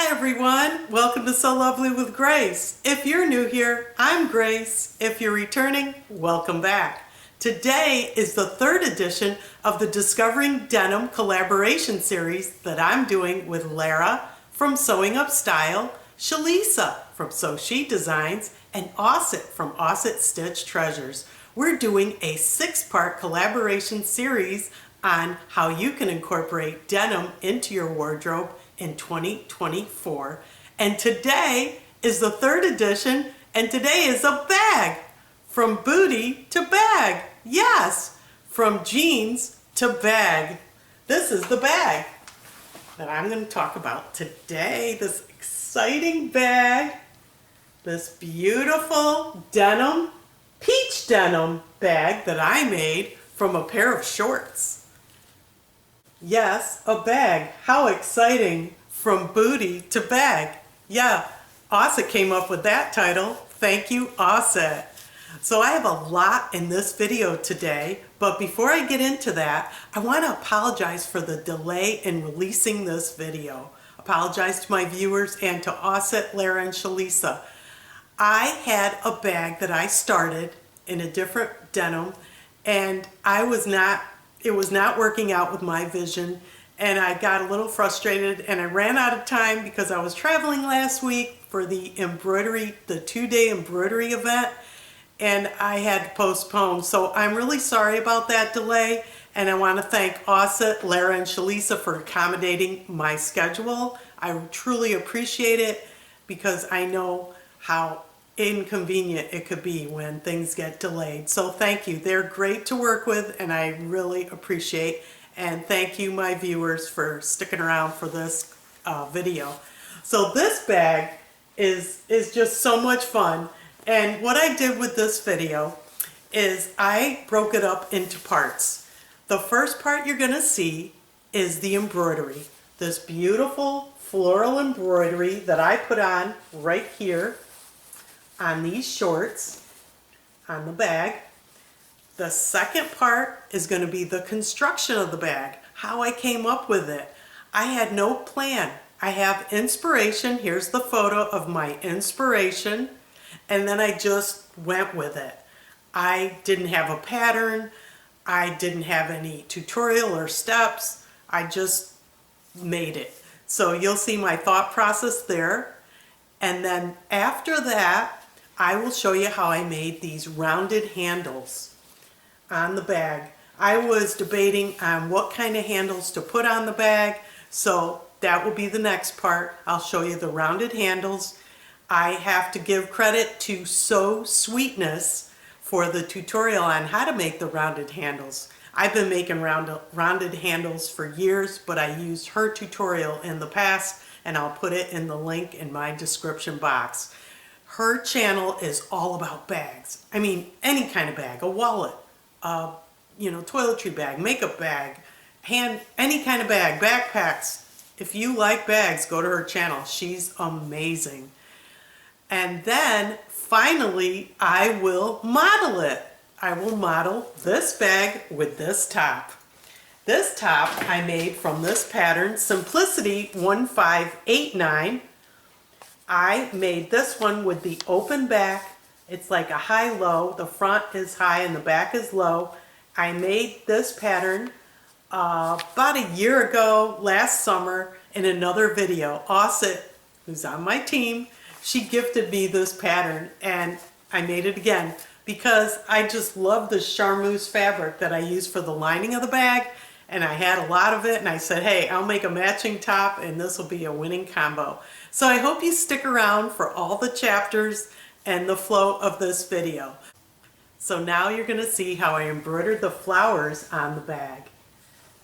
Hi everyone, welcome to So Lovely with Grace. If you're new here, I'm Grace. If you're returning, welcome back. Today is the third edition of the Discovering Denim collaboration series that I'm doing with Lara from Sewing Up Style, Shalisa from Sew She Designs, and Osset from Osset Stitch Treasures. We're doing a 6-part collaboration series on how you can incorporate denim into your wardrobe in 2024. And today is the third edition, and today is a bag. From booty to bag. Yes, from jeans to bag. This is the bag that I'm going to talk about today. This exciting bag. This beautiful denim, peach denim bag that I made from a pair of shorts. Yes, a bag. How exciting. From booty to bag. Yeah, Osset came up with that title. Thank you, Osset. So I have a lot in this video today, but before I get into that, I want to apologize for the delay in releasing this video. Apologize to my viewers and to Osset, Lara, and Shalisa. I had a bag that I started in a different denim, and it was not working out with my vision, and I got a little frustrated, and I ran out of time because I was traveling last week for the 2-day embroidery event, and I had to postpone. So I'm really sorry about that delay, and I want to thank Osset, Lara, and Shalisa for accommodating my schedule. I truly appreciate it because I know how inconvenient it could be when things get delayed. So thank you. They're great to work with, and I really appreciate. And thank you, my viewers, for sticking around for this video. So this bag is just so much fun. And what I did with this video is I broke it up into parts. The first part you're going to see is the embroidery. This beautiful floral embroidery that I put on right here on these shorts on the bag. The second part is going to be the construction of the bag, how I came up with it. I had no plan. I have inspiration. Here's the photo of my inspiration, and then I just went with it. I didn't have a pattern. I didn't have any tutorial or steps. I just made it. So you'll see my thought process there. And then after that, I will show you how I made these rounded handles on the bag. I was debating on what kind of handles to put on the bag, so that will be the next part. I'll show you the rounded handles. I have to give credit to Sew Sweetness for the tutorial on how to make the rounded handles. I've been making rounded handles for years, but I used her tutorial in the past, and I'll put it in the link in my description box. Her channel is all about bags. I mean, any kind of bag, a wallet, toiletry bag, makeup bag, any kind of bag, backpacks. If you like bags, go to her channel. She's amazing. And then finally, I will model it. I will model this bag with this top. This top I made from this pattern, Simplicity 1589. I made this one with the open back. It's like a high-low. The front is high and the back is low. I made this pattern about a year ago, last summer, in another video. Osset, who's on my team, she gifted me this pattern, and I made it again because I just love the charmeuse fabric that I use for the lining of the bag, and I had a lot of it, and I said, hey, I'll make a matching top, and this will be a winning combo. So I hope you stick around for all the chapters and the flow of this video. So now you're going to see how I embroidered the flowers on the bag.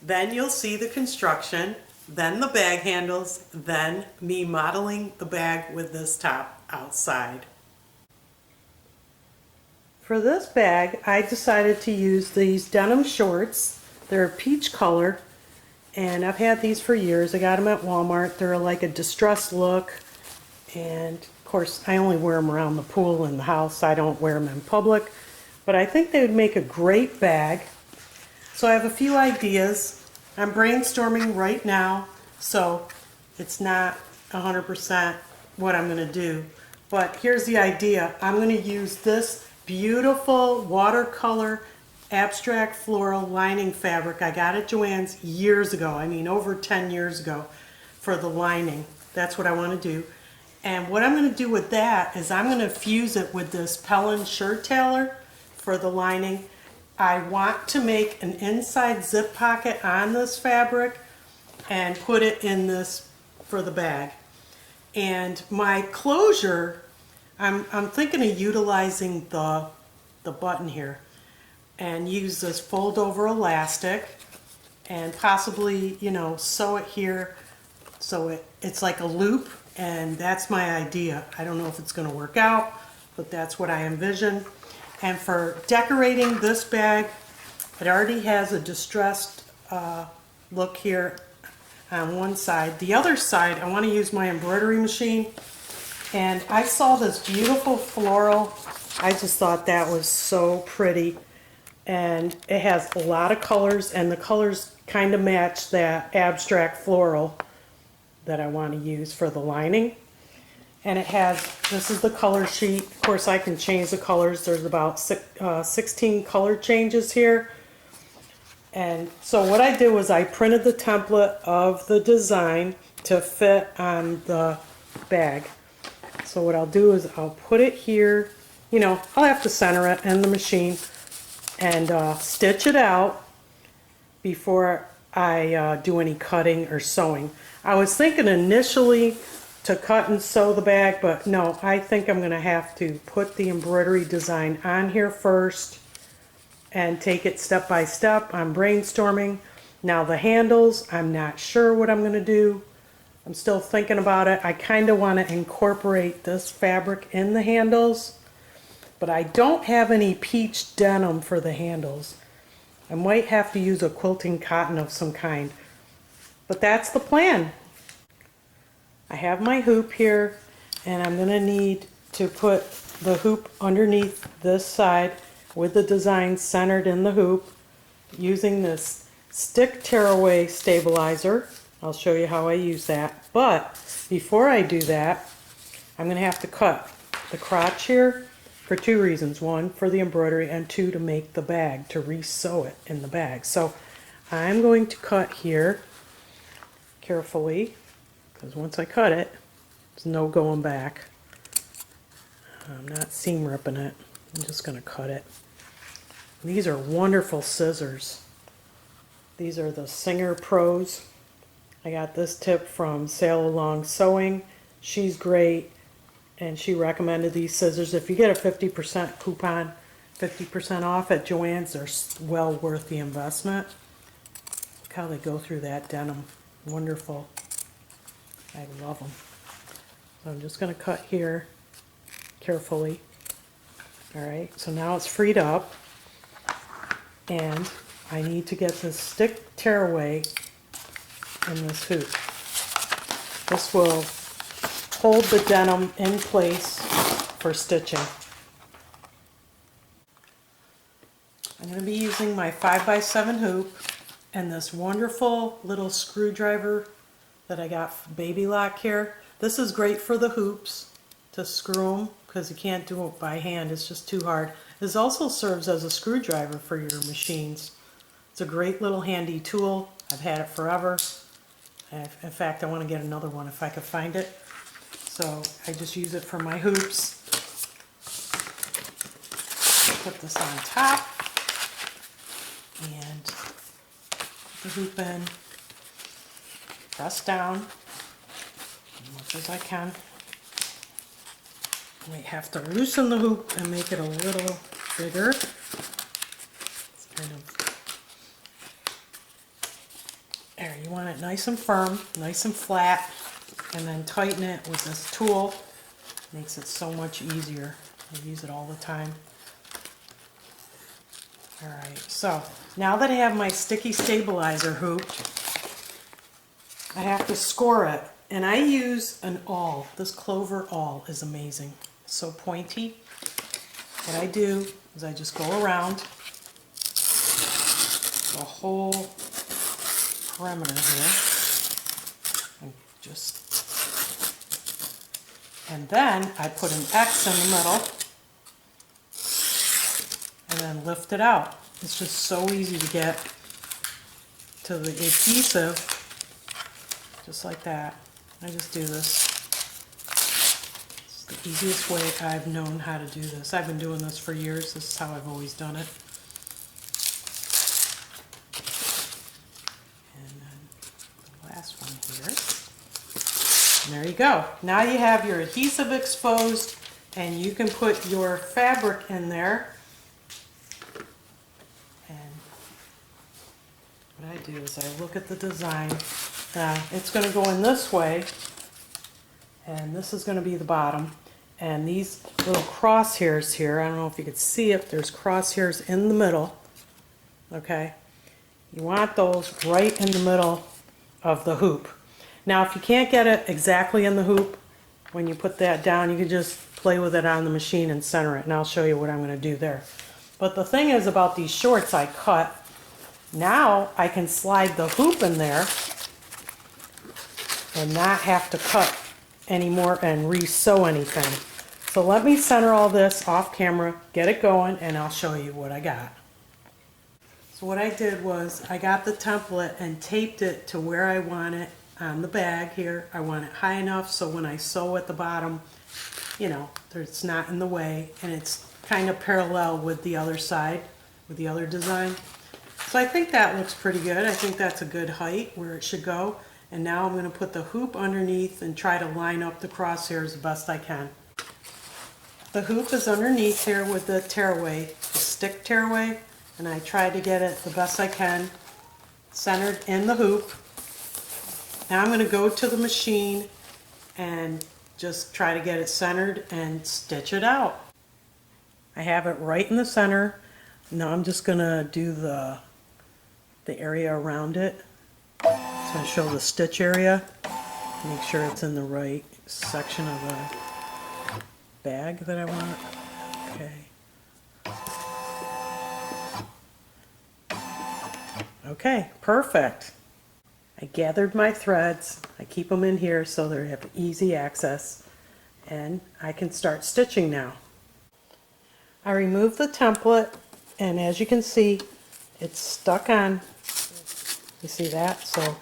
Then you'll see the construction, then the bag handles, then me modeling the bag with this top outside. For this bag, I decided to use these denim shorts. They're a peach color, and I've had these for years. I got them at Walmart. They're like a distressed look, and of course I only wear them around the pool in the house. I don't wear them in public, but I think they would make a great bag. So I have a few ideas. I'm brainstorming right now, so it's not 100% what I'm going to do. But here's the idea. I'm going to use this beautiful watercolor abstract floral lining fabric I got at Joann's years ago. I mean, over 10 years ago for the lining. That's what I want to do. And what I'm going to do with that is I'm going to fuse it with this Pellin shirt tailer for the lining. I want to make an inside zip pocket on this fabric and put it in this for the bag. And my closure, I'm thinking of utilizing the button here and use this fold over elastic and possibly, you know, sew it here so it's like a loop, and that's my idea. I don't know if it's going to work out, but that's what I envision. And for decorating this bag, it already has a distressed look here on one side. The other side, I want to use my embroidery machine, and I saw this beautiful floral. I just thought that was so pretty, and it has a lot of colors, and the colors kind of match that abstract floral that I want to use for the lining. And it has, this is the color sheet. Of course, I can change the colors. There's about 16 color changes here. And so what I did was I printed the template of the design to fit on the bag. So what I'll do is I'll put it here. You know, I'll have to center it in the machine and stitch it out before I do any cutting or sewing. I was thinking initially to cut and sew the bag, but no, I think I'm going to have to put the embroidery design on here first and take it step by step. I'm brainstorming. Now the handles, I'm not sure what I'm going to do. I'm still thinking about it. I kind of want to incorporate this fabric in the handles, but I don't have any peach denim for the handles. I might have to use a quilting cotton of some kind, but that's the plan. I have my hoop here, and I'm going to need to put the hoop underneath this side with the design centered in the hoop using this stick tearaway stabilizer. I'll show you how I use that. But before I do that, I'm going to have to cut the crotch here for two reasons. One, for the embroidery, and two, to make the bag, to re-sew it in the bag. So I'm going to cut here carefully, because once I cut it, there's no going back. I'm not seam ripping it. I'm just going to cut it. These are wonderful scissors. These are the Singer Pros. I got this tip from Sail Along Sewing. She's great, and she recommended these scissors. If you get a 50% coupon, 50% off at Joann's, they're well worth the investment. Look how they go through that denim. Wonderful. I love them. So I'm just going to cut here carefully. Alright, so now it's freed up, and I need to get this stick tearaway in this hoop. This will hold the denim in place for stitching. I'm going to be using my 5x7 hoop and this wonderful little screwdriver that I got from Baby Lock here. This is great for the hoops, to screw them, because you can't do it by hand, it's just too hard. This also serves as a screwdriver for your machines. It's a great little handy tool. I've had it forever. In fact, I want to get another one if I could find it. So I just use it for my hoops. Put this on top and put the hoop in. Press down as much as I can. I might have to loosen the hoop and make it a little bigger. It's kind of, there, you want it nice and firm, nice and flat, and then tighten it with this tool. Makes it so much easier. I use it all the time. Alright, so now that I have my sticky stabilizer hoop, I have to score it. And I use an awl. This clover awl is amazing. It's so pointy. What I do is I just go around the whole perimeter here and just And then I put an X in the middle and then lift it out. It's just so easy to get to the adhesive, just like that. I just do this. It's the easiest way I've known how to do this. I've been doing this for years. This is how I've always done it. And then the last one here. And there you go. Now you have your adhesive exposed, and you can put your fabric in there. And what I do is I look at the design. It's going to go in this way, and this is going to be the bottom. And these little crosshairs here, I don't know if you could see it, there's crosshairs in the middle. Okay, you want those right in the middle of the hoop. Now if you can't get it exactly in the hoop, when you put that down, you can just play with it on the machine and center it, and I'll show you what I'm going to do there. But the thing is about these shorts I cut, now I can slide the hoop in there and not have to cut anymore and re-sew anything. So let me center all this off camera, get it going, and I'll show you what I got. So what I did was I got the template and taped it to where I want it on the bag here. I want it high enough so when I sew at the bottom, you know, it's not in the way, and it's kind of parallel with the other side, with the other design. So I think that looks pretty good. I think that's a good height where it should go. And now I'm going to put the hoop underneath and try to line up the crosshairs the best I can. The hoop is underneath here with the tearaway, the stick tearaway, and I try to get it the best I can centered in the hoop. Now I'm going to go to the machine and just try to get it centered and stitch it out. I have it right in the center. Now I'm just going to do the area around it. So I show the stitch area, make sure it's in the right section of the bag that I want. Okay. Okay, perfect. I gathered my threads. I keep them in here so they have easy access, and I can start stitching now. I removed the template, and as you can see, it's stuck on. You see that? So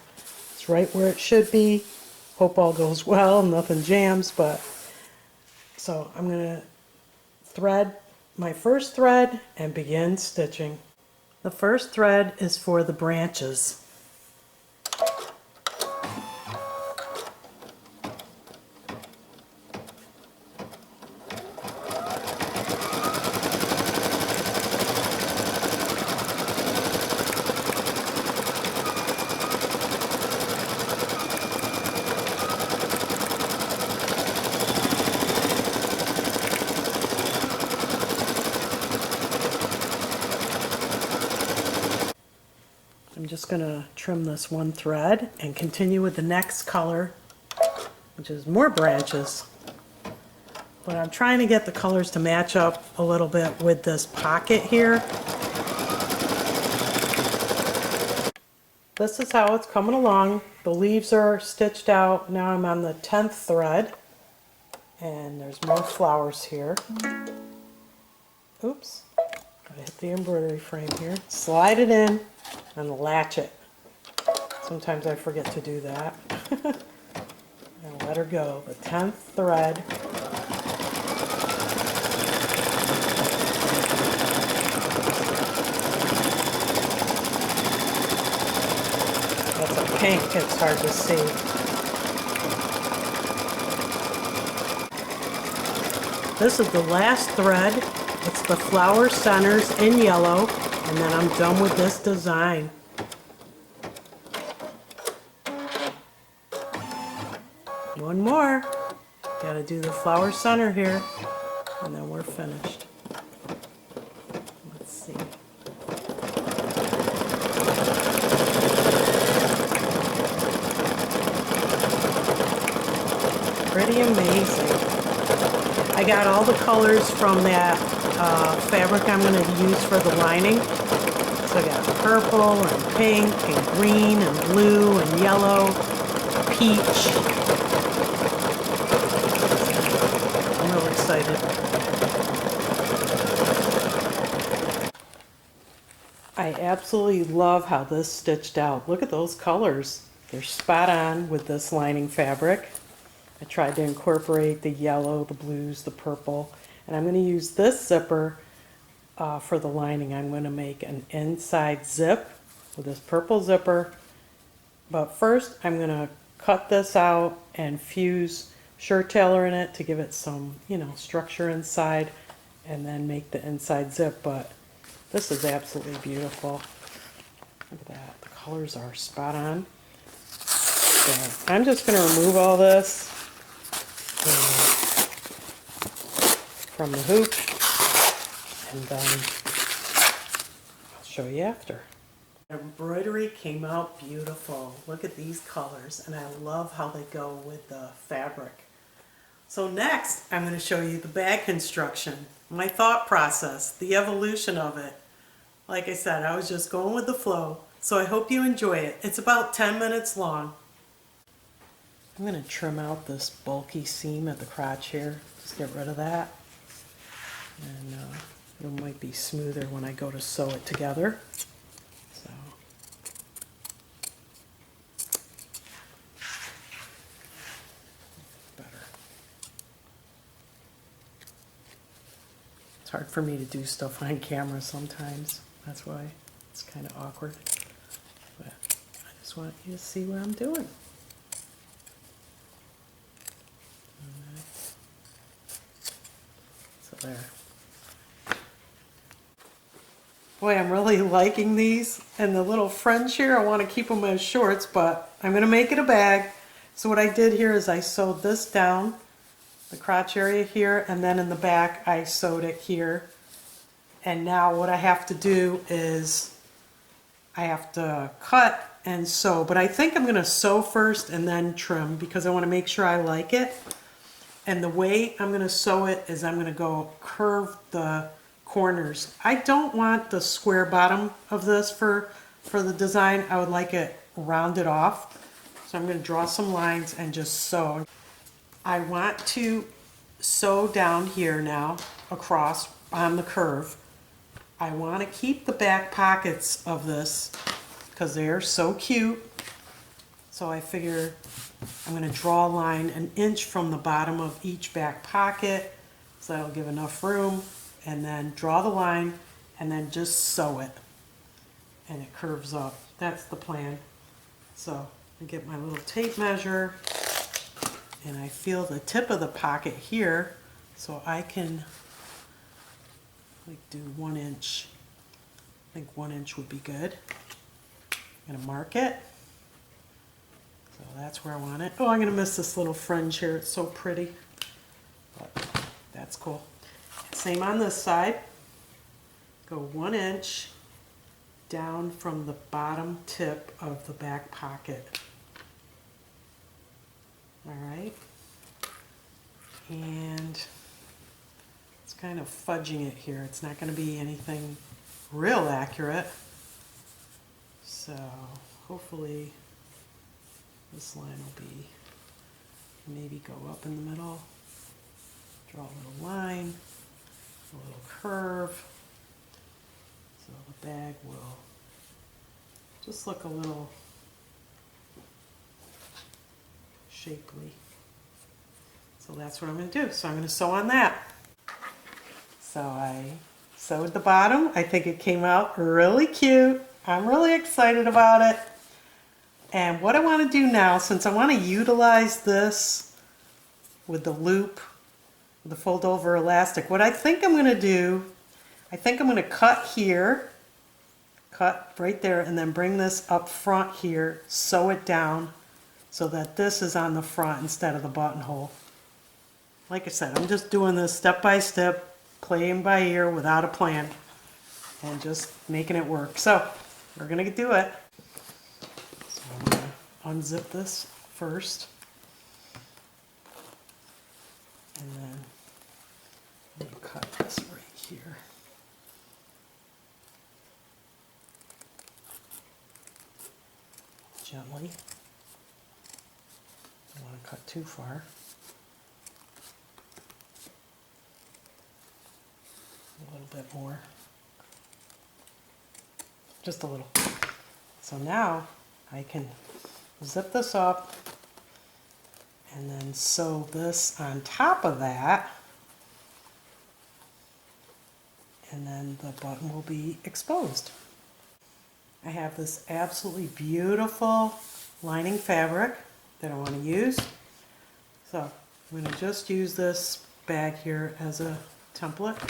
it's right where it should be. Hope all goes well, nothing jams, but so I'm going to thread my first thread and begin stitching. The first thread is for the branches. I'm just going to trim this one thread and continue with the next color, which is more branches. But I'm trying to get the colors to match up a little bit with this pocket here. This is how it's coming along. The leaves are stitched out. Now I'm on the 10th thread, and there's more flowers here. Oops, gotta hit the embroidery frame here. Slide it in and latch it. Sometimes I forget to do that. And let her go. The 10th thread. That's a pink, it's hard to see. This is the last thread. It's the flower centers in yellow, and then I'm done with this design. One more. Gotta do the flower center here, and then we're finished. Let's see. Pretty amazing. I got all the colors from that fabric I'm going to use for the lining. So I got purple and pink and green and blue and yellow, peach. excited. I absolutely love how this stitched out. Look at those colors. They're spot on with this lining fabric. I tried to incorporate the yellow, the blues, the purple, and I'm going to use this zipper for the lining. I'm going to make an inside zip with this purple zipper, but first I'm going to cut this out and fuse shirt tailor in it to give it some, structure inside, and then make the inside zip. But this is absolutely beautiful. Look at that. The colors are spot on. So I'm just going to remove all this from the hoop, and then I'll show you after. Embroidery came out beautiful. Look at these colors, and I love how they go with the fabric. So next, I'm going to show you the bag construction, my thought process, the evolution of it. Like I said, I was just going with the flow, so I hope you enjoy it. It's about 10 minutes long. I'm going to trim out this bulky seam at the crotch here. Just get rid of that. And it might be smoother when I go to sew it together. So. Better. It's hard for me to do stuff on camera sometimes. That's why it's kind of awkward. But I just want you to see what I'm doing. So there. Boy, I'm really liking these, and the little fringe here, I want to keep them as shorts, but I'm going to make it a bag. So what I did here is I sewed this down, the crotch area here, and then in the back I sewed it here. And now what I have to do is I have to cut and sew, but I think I'm going to sew first and then trim because I want to make sure I like it. And the way I'm going to sew it is I'm going to go curve the corners. I don't want the square bottom of this for the design. I would like it rounded off. So I'm going to draw some lines and just sew. I want to sew down here now across on the curve. I want to keep the back pockets of this because they're so cute. So I figure I'm going to draw a line 1 inch from the bottom of each back pocket, so that'll give enough room, and then draw the line and then just sew it, and it curves up. That's the plan. So I get my little tape measure, and I feel the tip of the pocket here, so I can do 1 inch. I think 1 inch would be good. I'm going to mark it. So that's where I want it. Oh, I'm going to miss this little fringe here. It's so pretty. But that's cool. Same on this side. Go 1 inch down from the bottom tip of the back pocket. All right. And it's kind of fudging it here. It's not going to be anything real accurate. So hopefully this line will be, maybe go up in the middle, draw a little line, a little curve, so the bag will just look a little shapely. So that's what I'm going to do. So I'm going to sew on that. So I sewed the bottom. I think it came out really cute. I'm really excited about it. And what I want to do now, since I want to utilize this with the loop, the fold over elastic, what I think I'm going to do, I think I'm going to cut here, cut right there, and then bring this up front here, sew it down so that this is on the front instead of the buttonhole. Like I said, I'm just doing this step by step, playing by ear without a plan, and just making it work. So we're going to do it. So I'm going to unzip this first, and then I'm going to cut this right here. Gently. Don't want to cut too far. bit more. Just a little. So now I can zip this up and then sew this on top of that, and then the button will be exposed. I have this absolutely beautiful lining fabric that I want to use. So I'm going to just use this bag here as a template,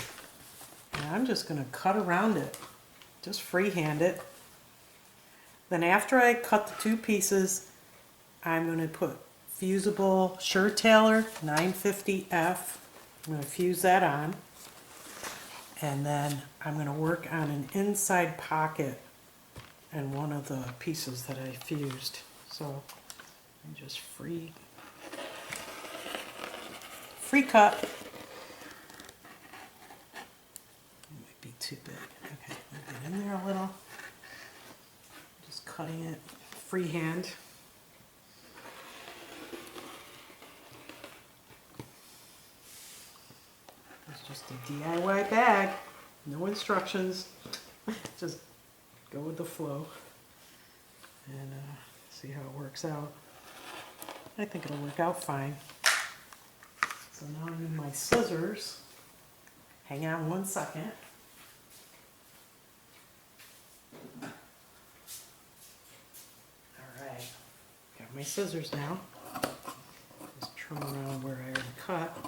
and I'm just going to cut around it, just freehand it. Then after I cut the two pieces, I'm going to put fusible Shirt Tailor 950F. I'm going to fuse that on, and then I'm going to work on an inside pocket and one of the pieces that I fused. So I just free cut. It might be too big. Okay, I'll get in there a little. Just cutting it freehand. It's just a DIY bag, no instructions. Just go with the flow and see how it works out. I think it'll work out fine. So now I need my scissors. Hang on one second. Alright, got my scissors now. Just trim around where I already cut.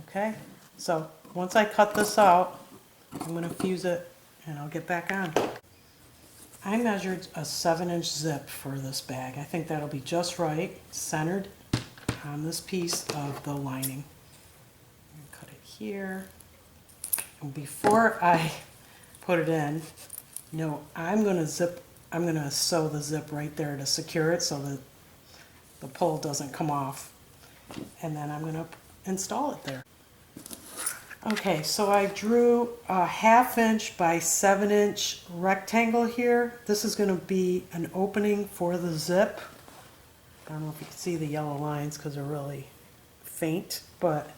Okay, so once I cut this out, I'm going to fuse it and I'll get back on. I measured a 7-inch zip for this bag. I think that'll be just right, centered on this piece of the lining. I'm going to cut it here. And before I put it in, I'm going to sew the zip right there to secure it so that the pull doesn't come off. And then I'm going to install it there. Okay, so I drew a 1/2 inch by 7-inch rectangle here. This is going to be an opening for the zip. I don't know if you can see the yellow lines because they're really faint, but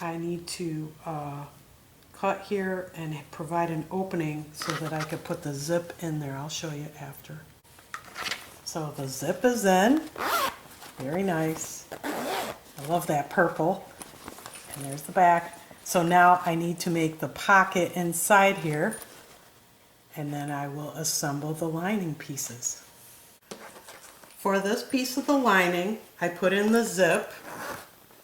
I need to cut here and provide an opening so that I could put the zip in there. I'll show you after. So the zip is in. Very nice. I love that purple. And there's the back. So now I need to make the pocket inside here, and then I will assemble the lining pieces. For this piece of the lining, I put in the zip.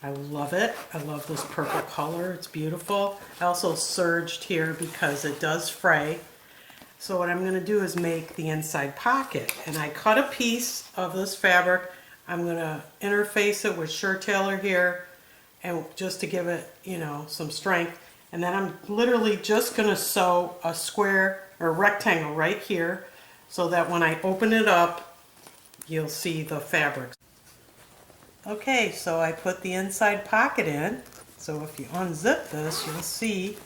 I love it. I love this purple color. It's beautiful. I also serged here because it does fray. So what I'm going to do is make the inside pocket. And I cut a piece of this fabric. I'm going to interface it with Shirt Tailor here, and just to give it, some strength. And then I'm literally just going to sew a square or rectangle right here so that when I open it up, you'll see the fabric. Okay, so I put the inside pocket in. So if you unzip this, you'll see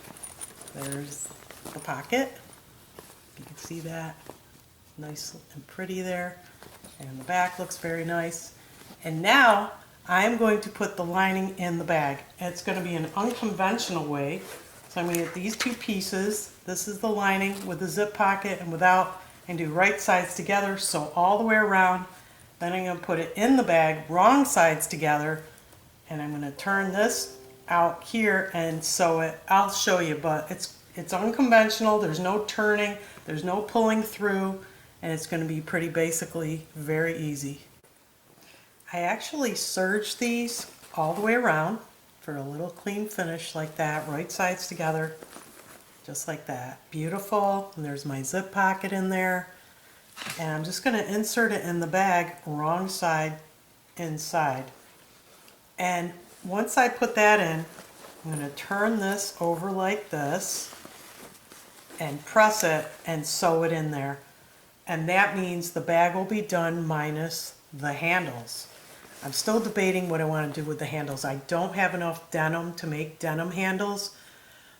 there's the pocket. You can see that nice and pretty there. And the back looks very nice. And now I'm going to put the lining in the bag. It's going to be an unconventional way. So I'm going to get these two pieces. This is the lining with the zip pocket and without, and do right sides together, sew all the way around. Then I'm going to put it in the bag, wrong sides together, and I'm going to turn this out here and sew it. I'll show you, but it's unconventional. There's no turning, there's no pulling through, and it's going to be pretty basically very easy. I actually serged these all the way around for a little clean finish like that, right sides together, just like that. Beautiful. And there's my zip pocket in there. And I'm just going to insert it in the bag, wrong side inside. And once I put that in, I'm going to turn this over like this and press it and sew it in there. And that means the bag will be done minus the handles. I'm still debating what I want to do with the handles. I don't have enough denim to make denim handles.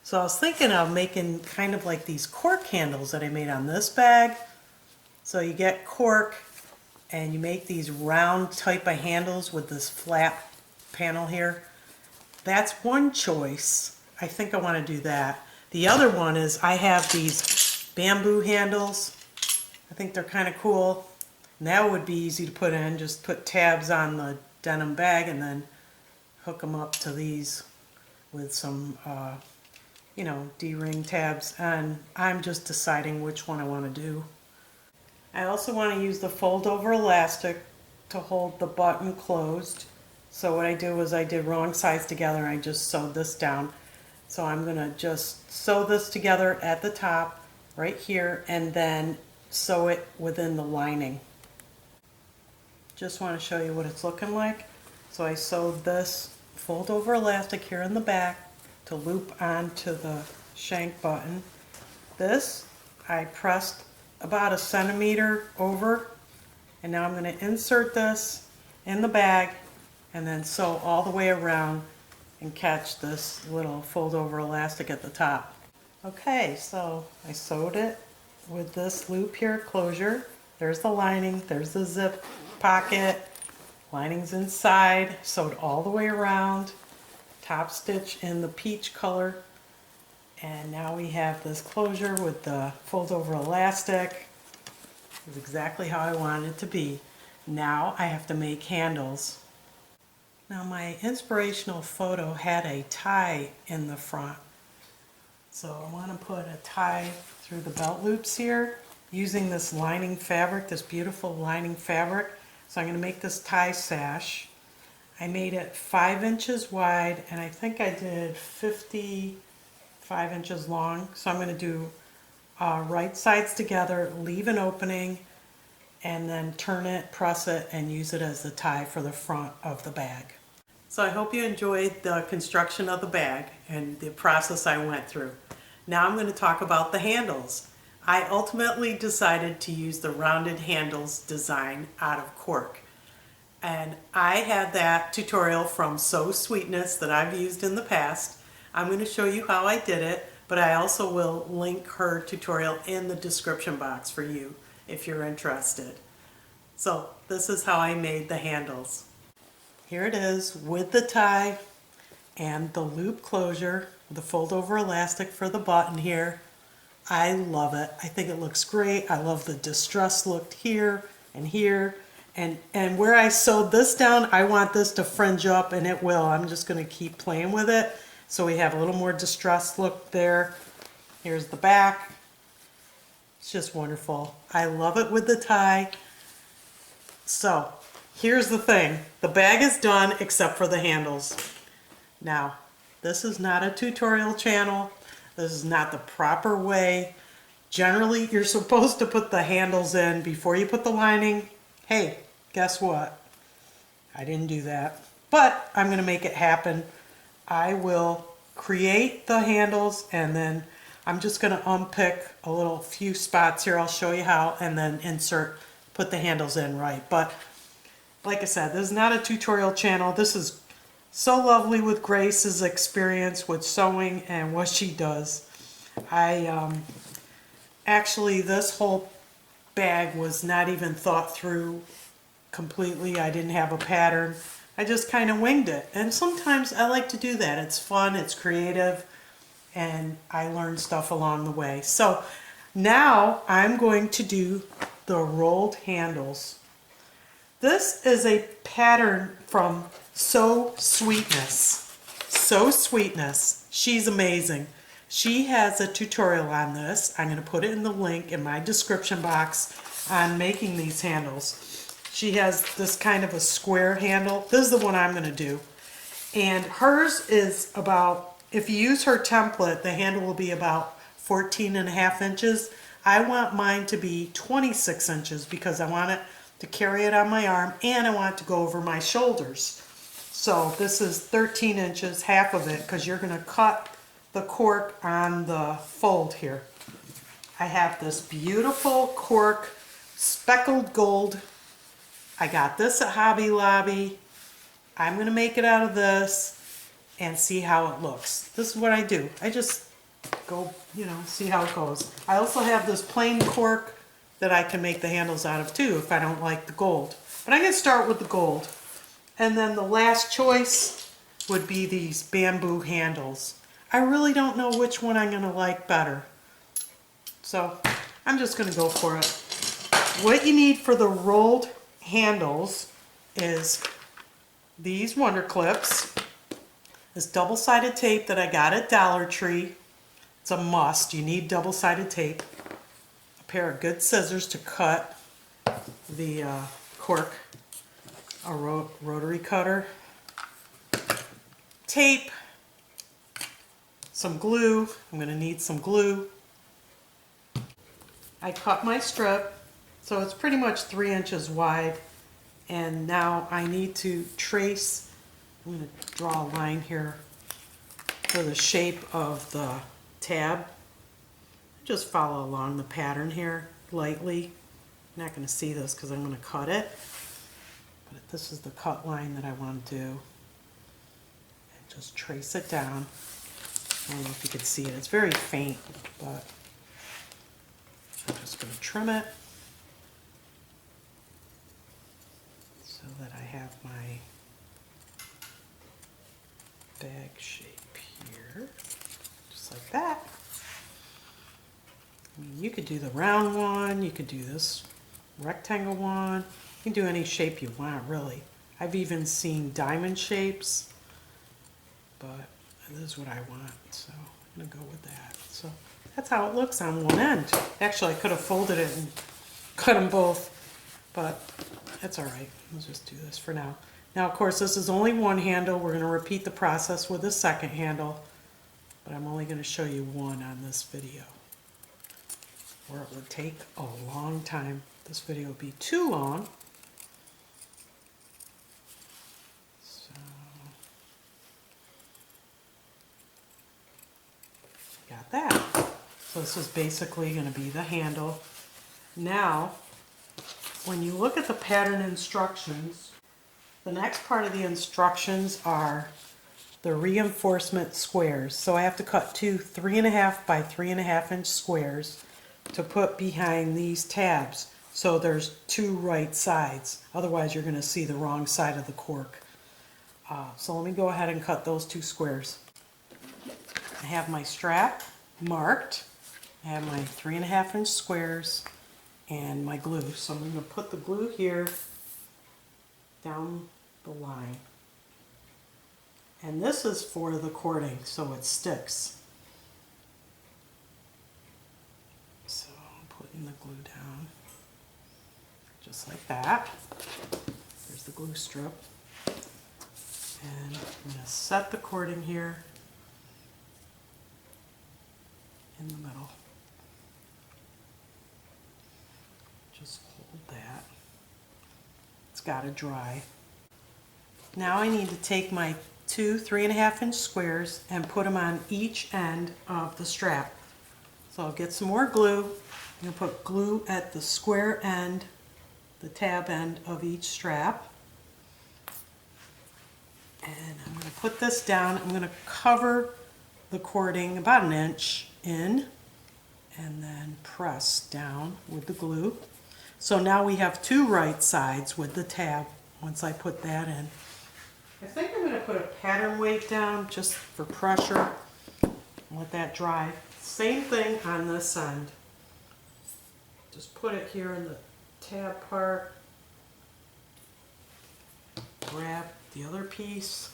So I was thinking of making kind of like these cork handles that I made on this bag. So you get cork and you make these round type of handles with this flat panel here. That's one choice. I think I want to do that. The other one is I have these bamboo handles. I think they're kind of cool. And that would be easy to put in. Just put tabs on the denim bag and then hook them up to these with some, you know, D-ring tabs. And I'm just deciding which one I want to do. I also want to use the fold over elastic to hold the button closed. So what I do is I did wrong sides together and I just sewed this down. So I'm going to just sew this together at the top right here and then sew it within the lining. Just want to show you what it's looking like. So I sewed this fold over elastic here in the back to loop onto the shank button. This I pressed about 1 centimeter over, and now I'm going to insert this in the bag and then sew all the way around and catch this little fold over elastic at the top. Okay, so I sewed it with this loop here, closure. There's the lining, there's the zip pocket, lining's inside, sewed all the way around, top stitch in the peach color. And now we have this closure with the fold over elastic. It's exactly how I want it to be. Now I have to make handles. Now my inspirational photo had a tie in the front. So I want to put a tie through the belt loops here using this lining fabric, this beautiful lining fabric. So I'm going to make this tie sash. I made it 5 inches wide and I think I did 55 inches long. So I'm going to do right sides together, leave an opening, and then turn it, press it, and use it as the tie for the front of the bag. So I hope you enjoyed the construction of the bag and the process I went through. Now I'm going to talk about the handles. I ultimately decided to use the rounded handles design out of Cork. And I had that tutorial from Sew Sweetness that I've used in the past. I'm going to show you how I did it, but I also will link her tutorial in the description box for you if you're interested. So this is how I made the handles. Here it is with the tie and the loop closure, the fold over elastic for the button here. I love it. I think it looks great. I love the distress look here and here. And where I sewed this down, I want this to fringe up, and it will. I'm just going to keep playing with it. So we have a little more distressed look there. Here's the back. It's just wonderful. I love it with the tie. So here's the thing. The bag is done except for the handles. Now, this is not a tutorial channel. This is not the proper way. Generally, you're supposed to put the handles in before you put the lining. Hey, guess what? I didn't do that. But I'm going to make it happen. I will create the handles and then I'm just going to unpick a few spots here. I'll show you how, and then put the handles in right. But like I said, this is not a tutorial channel. This is so lovely with Grace's experience with sewing and what she does. Actually, this whole bag was not even thought through completely. I didn't have a pattern. I just kind of winged it. And sometimes I like to do that. It's fun, it's creative, and I learn stuff along the way. So now I'm going to do the rolled handles. This is a pattern from Sew Sweetness. Sew Sweetness. She's amazing. She has a tutorial on this. I'm going to put it in the link in my description box on making these handles. She has this kind of a square handle. This is the one I'm going to do. And hers is about, if you use her template, the handle will be about 14.5 inches. I want mine to be 26 inches because I want it to carry it on my arm and I want it to go over my shoulders. So this is 13 inches, half of it, because you're going to cut the cork on the fold here. I have this beautiful cork, speckled gold. I got this at Hobby Lobby. I'm going to make it out of this and see how it looks. This is what I do. I just go, see how it goes. I also have this plain cork that I can make the handles out of too if I don't like the gold. But I'm going to start with the gold. And then the last choice would be these bamboo handles. I really don't know which one I'm going to like better. So I'm just going to go for it. What you need for the rolled handles is these Wonder Clips, this double-sided tape that I got at Dollar Tree. It's a must. You need double-sided tape. A pair of good scissors to cut the cork, a rotary cutter, tape, some glue. I'm going to need some glue. I cut my strip, so it's pretty much 3 inches wide. And now I need to trace, I'm going to draw a line here for the shape of the tab. Just follow along the pattern here lightly. You're not going to see this because I'm going to cut it. But this is the cut line that I want to do. And just trace it down. I don't know if you can see it. It's very faint, but I'm just going to trim it so that I have my bag shape here, just like that. I mean, you could do the round one, you could do this rectangle one, you can do any shape you want really. I've even seen diamond shapes, but this is what I want, so I'm going to go with that. So that's how it looks on one end. Actually, I could have folded it and cut them both, but that's all right. Let's just do this for now. Now, of course, this is only one handle. We're going to repeat the process with a second handle, but I'm only going to show you one on this video, or it would take a long time. This video would be too long. So, got that. So this is basically going to be the handle. Now, when you look at the pattern instructions, the next part of the instructions are the reinforcement squares. So I have to cut two 3.5 by 3.5 inch squares to put behind these tabs. So there's two right sides. Otherwise you're going to see the wrong side of the cork. So let me go ahead and cut those two squares. I have my strap marked. I have my 3.5 inch squares and my glue. So I'm going to put the glue here down the line. And this is for the cording, so it sticks. So I'm putting the glue down just like that. There's the glue strip. And I'm going to set the cording here in the middle. Just hold that. It's got to dry. Now I need to take my two 3.5 inch squares and put them on each end of the strap. So I'll get some more glue. I'm going to put glue at the square end, the tab end of each strap. And I'm going to put this down. I'm going to cover the cording about 1 inch in and then press down with the glue. So now we have two right sides with the tab once I put that in. I think I'm going to put a pattern weight down just for pressure and let that dry. Same thing on this end. Just put it here in the tab part. Grab the other piece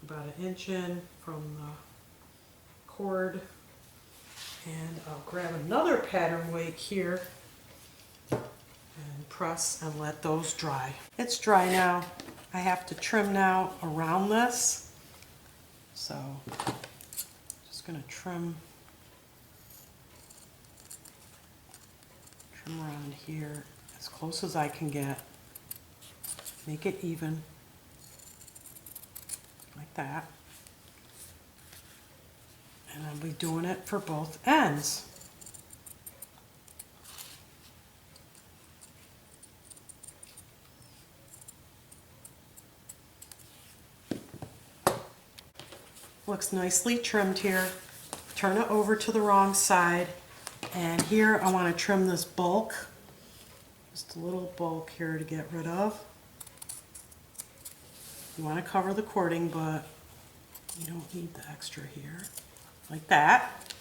about 1 inch in from the cord, and I'll grab another pattern weight here and press and let those dry. It's dry now. I have to trim now around this, so just going to trim around here as close as I can get. Make it even like that, and I'll be doing it for both ends. Looks nicely trimmed here. Turn it over to the wrong side And here I want to trim this bulk. Just a little bulk here to get rid of. You want to cover the cording, but you don't need the extra here. Like that.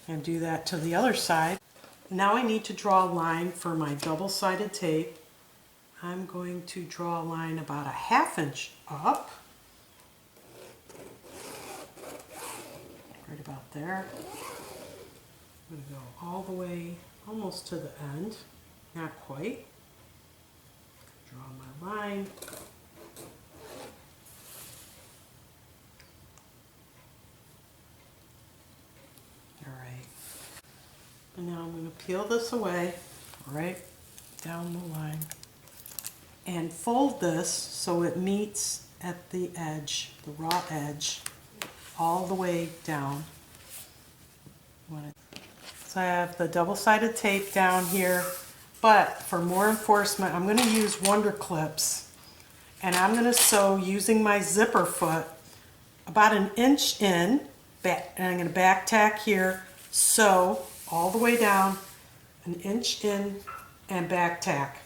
And do that to the other side. Now I need to draw a line for my double-sided tape. I'm going to draw a line about a 1/2 inch up. Right about there. I'm going to go all the way almost to the end. Not quite. Draw my line. Alright. And now I'm going to peel this away right down the line and fold this so it meets at the edge, the raw edge, all the way down. So I have the double-sided tape down here, but for more enforcement I'm going to use Wonder Clips, and I'm going to sew using my zipper foot about 1 inch in, and I'm going to back tack here, sew all the way down 1 inch in and back tack.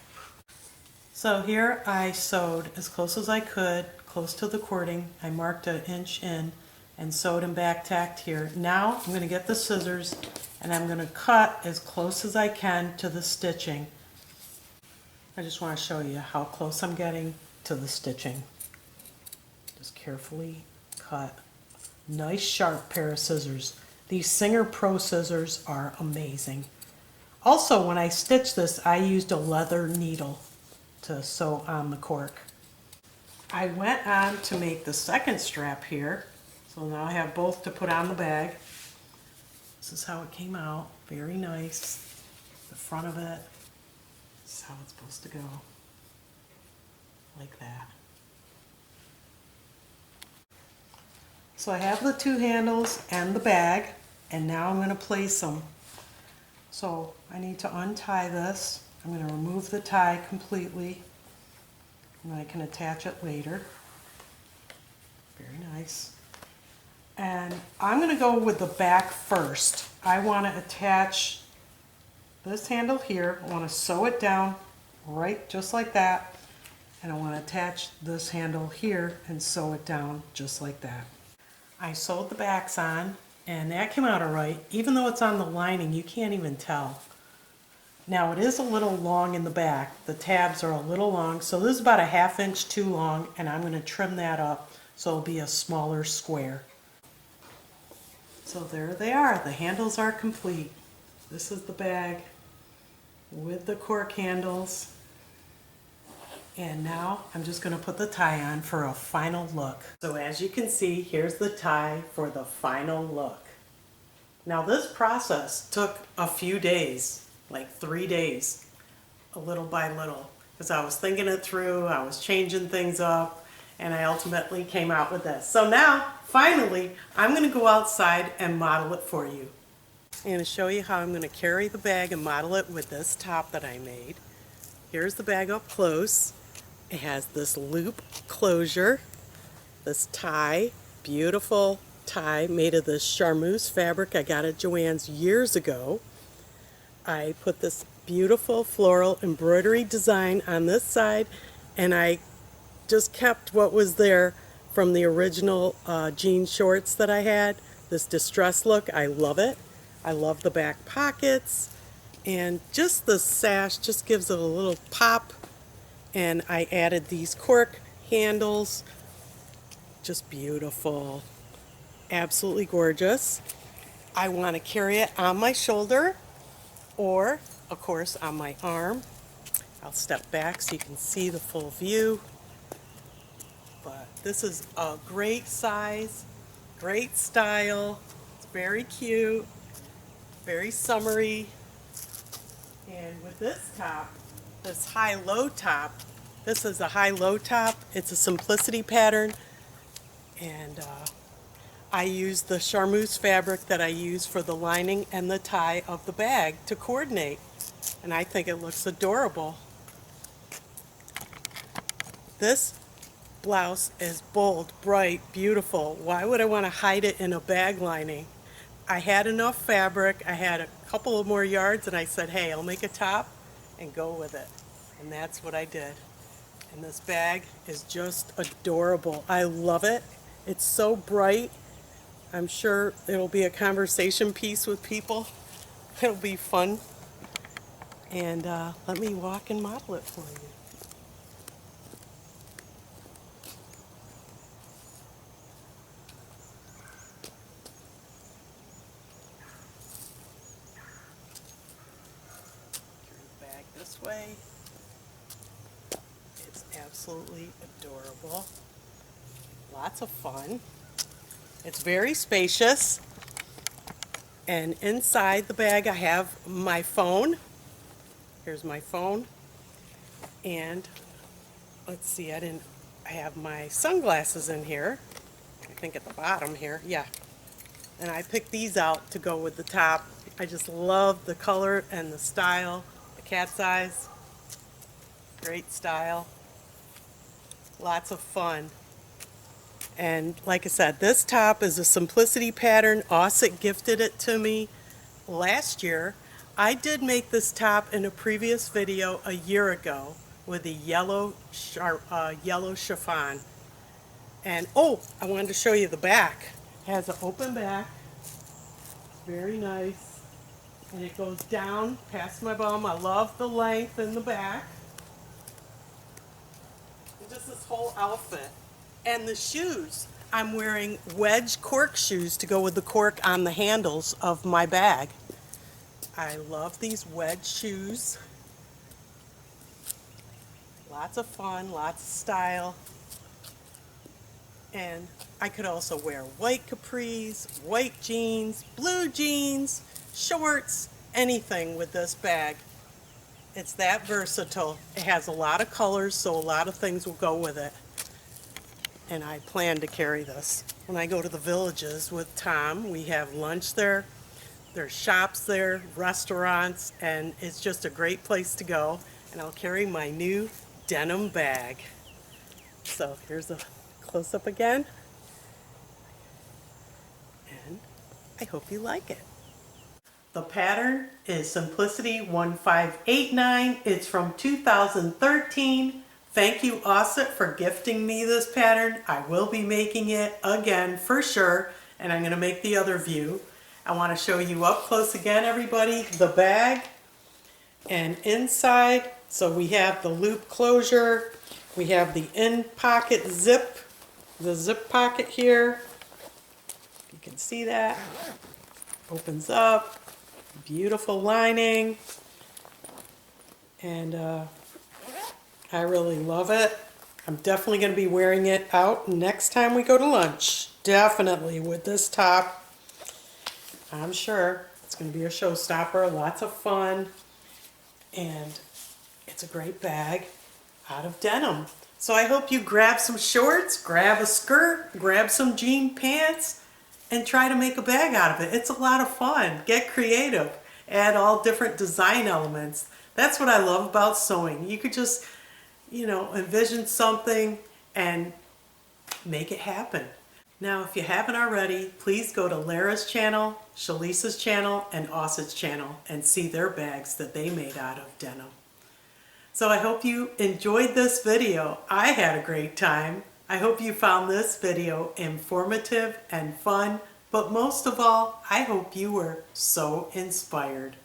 So here I sewed as close as I could, close to the cording. I marked 1 inch in and sewed and back tacked here. Now I'm going to get the scissors and I'm going to cut as close as I can to the stitching. I just want to show you how close I'm getting to the stitching. Just carefully cut. Nice sharp pair of scissors. These Singer Pro scissors are amazing. Also, when I stitched this, I used a leather needle to sew on the cork. I went on to make the second strap here. So now I have both to put on the bag. This is how it came out. Very nice. The front of it. This is how it's supposed to go. Like that. So I have the 2 handles and the bag, and now I'm going to place them. So I need to untie this. I'm going to remove the tie completely, and I can attach it later. Very nice. And I'm going to go with the back first. I want to attach this handle here. I want to sew it down right just like that. And I want to attach this handle here and sew it down just like that. I sewed the backs on, and that came out alright. Even though it's on the lining, you can't even tell. Now it is a little long in the back. The tabs are a little long, so this is about a 1/2 inch too long, and I'm going to trim that up so it'll be a smaller square. So there they are. The handles are complete. This is the bag with the cork handles. And now I'm just going to put the tie on for a final look. So as you can see, here's the tie for the final look. Now this process took a few days, like 3 days, a little by little, because I was thinking it through, I was changing things up, and I ultimately came out with this. So now, finally, I'm going to go outside and model it for you. I'm going to show you how I'm going to carry the bag and model it with this top that I made. Here's the bag up close. It has this loop closure, this tie, beautiful tie made of this charmeuse fabric I got at Joann's years ago. I put this beautiful floral embroidery design on this side, and I just kept what was there from the original jean shorts that I had. This distressed look, I love it. I love the back pockets, and just the sash just gives it a little pop. And I added these cork handles, just beautiful, absolutely gorgeous. I want to carry it on my shoulder or, of course, on my arm. I'll step back so you can see the full view. But this is a great size, great style. It's very cute, very summery. And with this top, this high-low top, this is a high-low top. It's a simplicity pattern, and I use the charmeuse fabric that I use for the lining and the tie of the bag to coordinate, and I think it looks adorable. This blouse is bold, bright, beautiful. Why would I want to hide it in a bag lining? I had enough fabric. I had a couple of more yards and I said, hey, I'll make a top and go with it. And that's what I did. And this bag is just adorable. I love it. It's so bright. I'm sure it'll be a conversation piece with people. It'll be fun. And let me walk and model it for you. Turn the bag this way. It's absolutely adorable. Lots of fun. It's very spacious. And inside the bag I have my phone. Here's my phone. And let's see, I have my sunglasses in here. I think at the bottom here, yeah. And I picked these out to go with the top. I just love the color and the style. The cat's eyes, great style. Lots of fun. And like I said, this top is a simplicity pattern. Osset gifted it to me last year. I did make this top in a previous video a year ago with a yellow chiffon. And oh, I wanted to show you the back. It has an open back. It's very nice. And it goes down past my bum. I love the length in the back. And just this whole outfit. And the shoes, I'm wearing wedge cork shoes to go with the cork on the handles of my bag. I love these wedge shoes. Lots of fun, lots of style. And I could also wear white capris, white jeans, blue jeans, shorts, anything with this bag. It's that versatile. It has a lot of colors, so a lot of things will go with it. And I plan to carry this. When I go to the villages with Tom, we have lunch there. There's shops there, restaurants, and it's just a great place to go. And I'll carry my new denim bag. So here's a close-up again. And I hope you like it. The pattern is Simplicity 1589. It's from 2013. Thank you, Osset, for gifting me this pattern. I will be making it again for sure, and I'm going to make the other view. I want to show you up close again, everybody, the bag and inside. So we have the loop closure. We have the in-pocket zip, the zip pocket here. You can see that. Opens up. Beautiful lining. And I really love it. I'm definitely going to be wearing it out next time we go to lunch. Definitely with this top. I'm sure it's going to be a showstopper. Lots of fun. And it's a great bag out of denim. So I hope you grab some shorts, grab a skirt, grab some jean pants, and try to make a bag out of it. It's a lot of fun. Get creative. Add all different design elements. That's what I love about sewing. You could just, you know, envision something and make it happen. Now, if you haven't already, please go to Lara's channel, Shalisa's channel, and Osset's channel and see their bags that they made out of denim. So I hope you enjoyed this video. I had a great time. I hope you found this video informative and fun, but most of all, I hope you were so inspired.